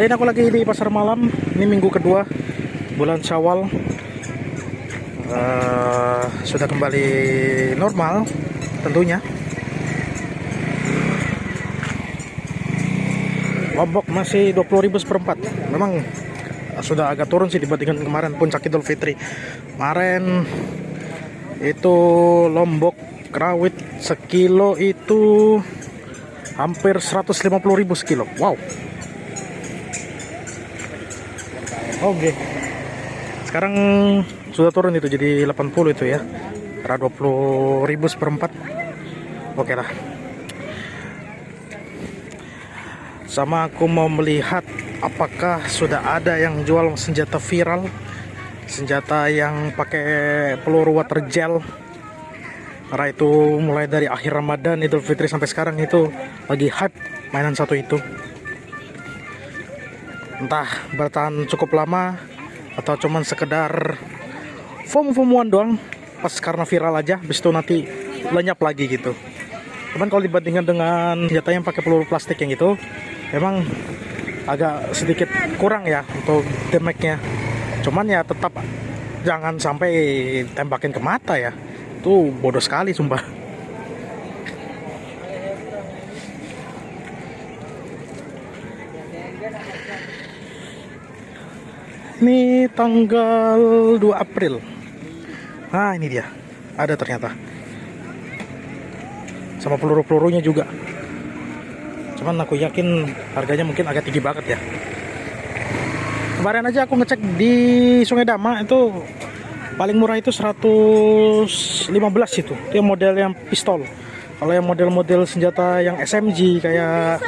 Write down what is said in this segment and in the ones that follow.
Hari ini aku lagi di pasar malam. Ini minggu kedua bulan Syawal. Sudah kembali normal tentunya. Lombok masih 20.000 seperempat. Memang sudah agak turun sih dibandingkan kemarin puncak Idul Fitri. Kemarin itu Lombok rawit sekilo itu hampir 150.000 sekilo. Wow. Oke. Sekarang sudah turun itu jadi 80 itu ya. Karena 20.000 seperempat. Oke lah. Sama aku mau melihat apakah sudah ada yang jual senjata viral, senjata yang pakai peluru water gel. Karena itu mulai dari akhir Ramadan, Idul Fitri sampai sekarang itu lagi hype mainan satu itu. Entah bertahan cukup lama atau cuman sekedar foam-foamuan doang pas karena viral aja, habis itu nanti lenyap lagi gitu. Cuman kalau dibandingkan dengan senjata yang pakai peluru plastik yang itu, memang agak sedikit kurang ya untuk damage-nya. Cuman ya tetap jangan sampai tembakin ke mata ya. Itu bodoh sekali sumpah. Ini tanggal 2 April. Nah, ini dia. Ada ternyata. Sama peluru-pelurunya juga. Cuman aku yakin harganya mungkin agak tinggi banget ya. Kemarin aja aku ngecek di Sungai Dama itu paling murah itu 115 itu. Itu yang model yang pistol. Kalau yang model-model senjata yang SMG kayak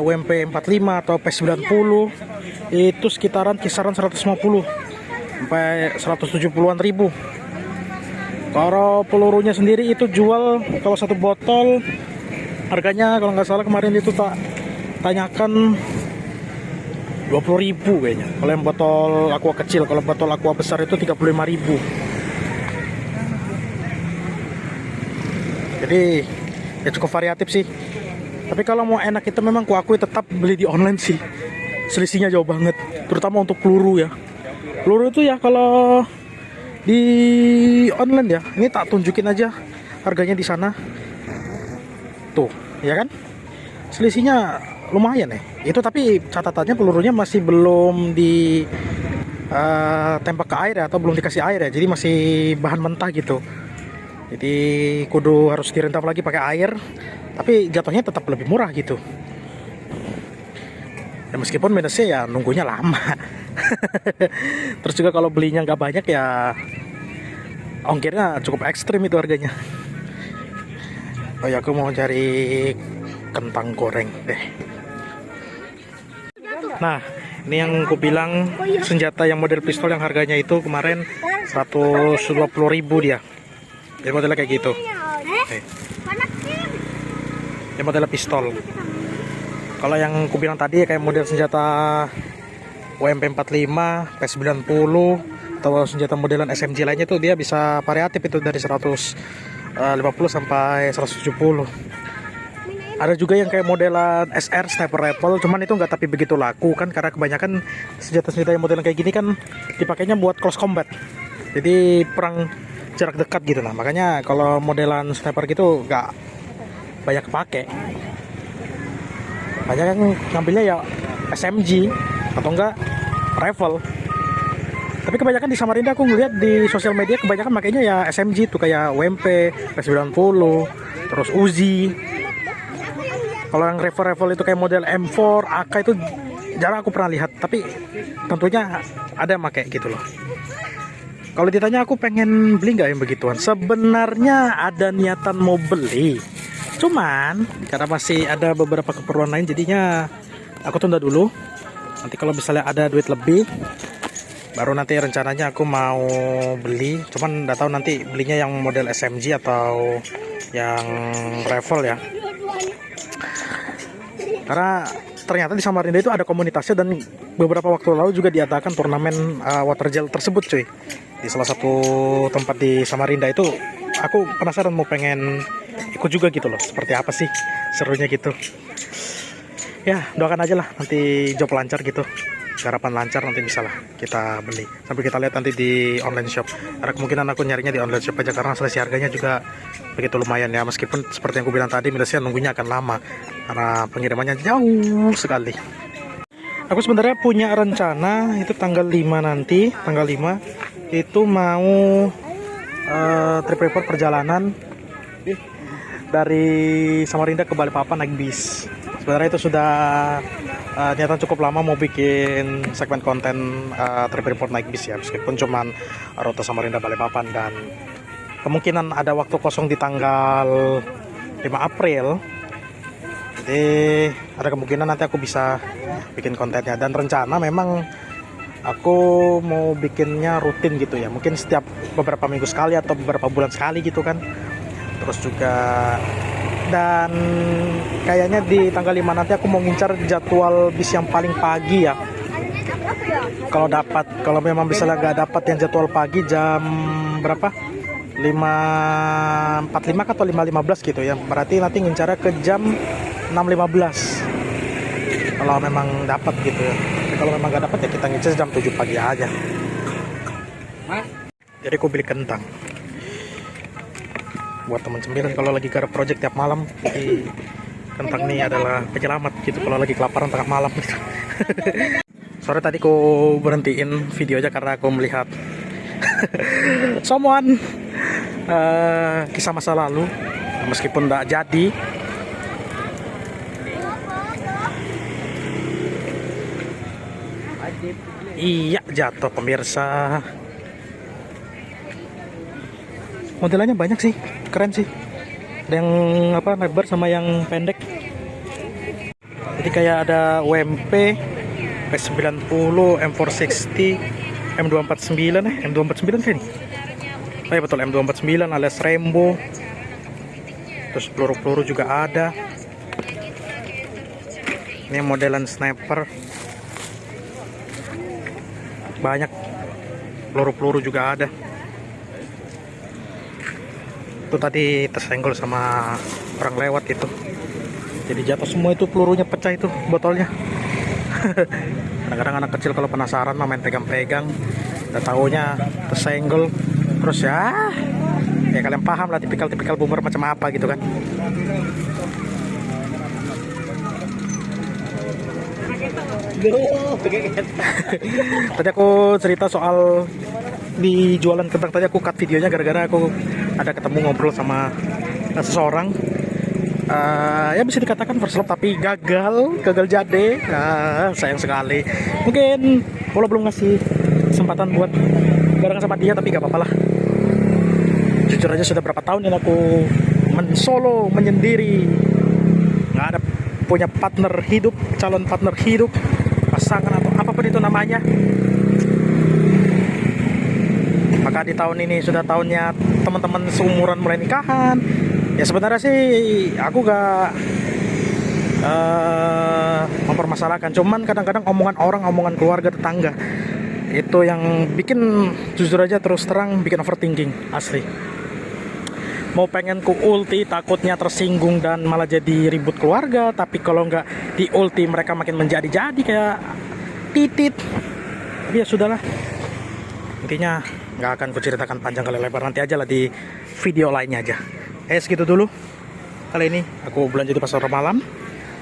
WMP 45 atau P90 itu sekitaran kisaran 150 sampai 170-an ribu. Kalau pelurunya sendiri itu jual kalau satu botol harganya kalau nggak salah kemarin itu tak tanyakan 20.000 kayaknya. Kalau yang botol aqua kecil, kalau botol aqua besar itu 35.000. Jadi ya cukup variatif sih. Tapi kalau mau enak itu memang kuakui tetap beli di online sih. Selisihnya jauh banget, terutama untuk peluru ya. Peluru itu ya kalau di online ya, ini tak tunjukin aja harganya di sana. Tuh, ya kan? Selisihnya lumayan ya. Itu tapi catatannya pelurunya masih belum di tembak ke air ya, atau belum dikasih air ya. Jadi masih bahan mentah gitu. Jadi kudu harus direndam lagi pakai air. Tapi jatuhnya tetap lebih murah gitu. Ya meskipun minusnya ya nunggunya lama. Terus juga kalau belinya nggak banyak ya ongkirnya cukup ekstrim itu harganya. Oh ya, aku mau cari kentang goreng deh. Nah, ini yang aku bilang senjata yang model pistol yang harganya itu kemarin 120.000 dia. Jadi modelnya kayak gitu. Ini modelnya pistol. Kalau yang aku bilang tadi kayak model senjata WMP 45, P90 atau senjata modelan SMG lainnya tuh dia bisa variatif itu dari 150 sampai 170. Ada juga yang kayak modelan SR sniper rifle, cuman itu nggak tapi begitu laku kan karena kebanyakan senjata-senjata yang modelan kayak gini kan dipakainya buat close combat. Jadi perang jarak dekat gitu. Nah, makanya kalau modelan sniper gitu nggak banyak pakai. Banyak yang ngambilnya ya SMG atau enggak rifle. Tapi kebanyakan di Samarinda aku ngeliat di sosial media kebanyakan makanya ya SMG tuh kayak WMP, P90, terus Uzi. Kalau yang rifle itu kayak model M4, AK itu jarang aku pernah lihat, tapi tentunya ada yang pakai gitu loh. Kalau ditanya aku pengen beli nggak yang begituan? Sebenarnya ada niatan mau beli. Cuman karena masih ada beberapa keperluan lain jadinya aku tunda dulu. Nanti kalau misalnya ada duit lebih baru nanti rencananya aku mau beli. Cuman nggak tahu nanti belinya yang model SMG atau yang rifle ya. Karena ternyata di Samarinda itu ada komunitasnya dan beberapa waktu lalu juga diadakan turnamen water gel tersebut cuy. Di salah satu tempat di Samarinda itu aku penasaran mau pengen ikut juga gitu loh, seperti apa sih serunya gitu. Ya doakan aja lah nanti job lancar gitu, garapan lancar, nanti bisa lah kita beli. Sampai kita lihat nanti di online shop, karena kemungkinan aku nyarinya di online shop aja karena selisih harganya juga begitu lumayan ya. Meskipun seperti yang aku bilang tadi, minusnya nunggunya akan lama karena pengirimannya jauh sekali. Aku sebenarnya punya rencana itu tanggal 5 nanti, tanggal 5 itu mau trip report perjalanan dari Samarinda ke Balikpapan naik bis. Sebenarnya itu sudah niatan cukup lama mau bikin segmen konten trip report naik bis ya, meskipun cuman rute Samarinda Balikpapan, dan kemungkinan ada waktu kosong di tanggal 5 April. Jadi ada kemungkinan nanti aku bisa bikin kontennya, dan rencana memang aku mau bikinnya rutin gitu ya, mungkin setiap beberapa minggu sekali atau beberapa bulan sekali gitu kan. Terus juga, dan kayaknya di tanggal 5 nanti aku mau ngincar jadwal bis yang paling pagi ya, kalau dapat. Kalau memang misalnya nggak dapat yang jadwal pagi jam berapa, 5.45 atau 5.15 gitu ya, berarti nanti ngincarnya ke jam 6.15 kalau memang dapat gitu ya. Tapi kalau memang nggak dapat ya kita ngincar jam 7 pagi aja. Jadi aku beli kentang buat teman cemilan kalau lagi garap project tiap malam. Jadi kentang ini adalah penyelamat gitu kalau lagi kelaparan tengah malam gitu. Sore tadi aku berhentiin video aja karena aku melihat someone kisah masa lalu, meskipun tidak jadi. Iya, jatuh pemirsa. Modelannya banyak sih, keren sih. Ada yang lebar sama yang pendek. Jadi kayak ada WMP, P90, M460, M249 M249 kan ini? Oh ya betul, M249 alias Rainbow. Terus peluru-peluru juga ada. Ini modelan sniper. Banyak peluru-peluru juga ada. Itu tadi tersenggol sama orang lewat itu, jadi jatuh semua itu, pelurunya pecah itu botolnya. Kadang-kadang anak kecil kalau penasaran main pegang-pegang, udah taunya tersenggol. Terus ya kalian paham lah, tipikal boomer macam apa gitu kan. Tadi aku cerita soal di jualan kentang, tadi aku cut videonya gara-gara aku ada ketemu ngobrol sama seseorang. Ya bisa dikatakan first love tapi gagal jadi. Sayang sekali. Mungkin kalau belum ngasih kesempatan buat barengan sama dia, tapi gak apa-apa lah. Jujur aja sudah berapa tahun ini aku solo menyendiri, nggak ada punya partner hidup, calon partner hidup, pasangan atau apapun itu namanya. Maka di tahun ini sudah tahunnya teman-teman seumuran mulai nikahan. Ya sebenarnya sih aku gak mempermasalahkan, cuman kadang-kadang omongan orang, omongan keluarga, tetangga itu yang bikin, jujur aja terus terang, bikin overthinking asli. Mau pengen ku ulti, takutnya tersinggung dan malah jadi ribut keluarga. Tapi kalau nggak di ulti mereka makin menjadi-jadi kayak titit. Tapi ya sudahlah, intinya nggak akan kuceritakan panjang kali lebar, nanti aja lah di video lainnya aja. Segitu dulu kali ini, aku belanja di pasar malam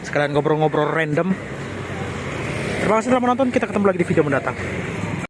sekalian ngobrol-ngobrol random. Terima kasih telah menonton, kita ketemu lagi di video mendatang.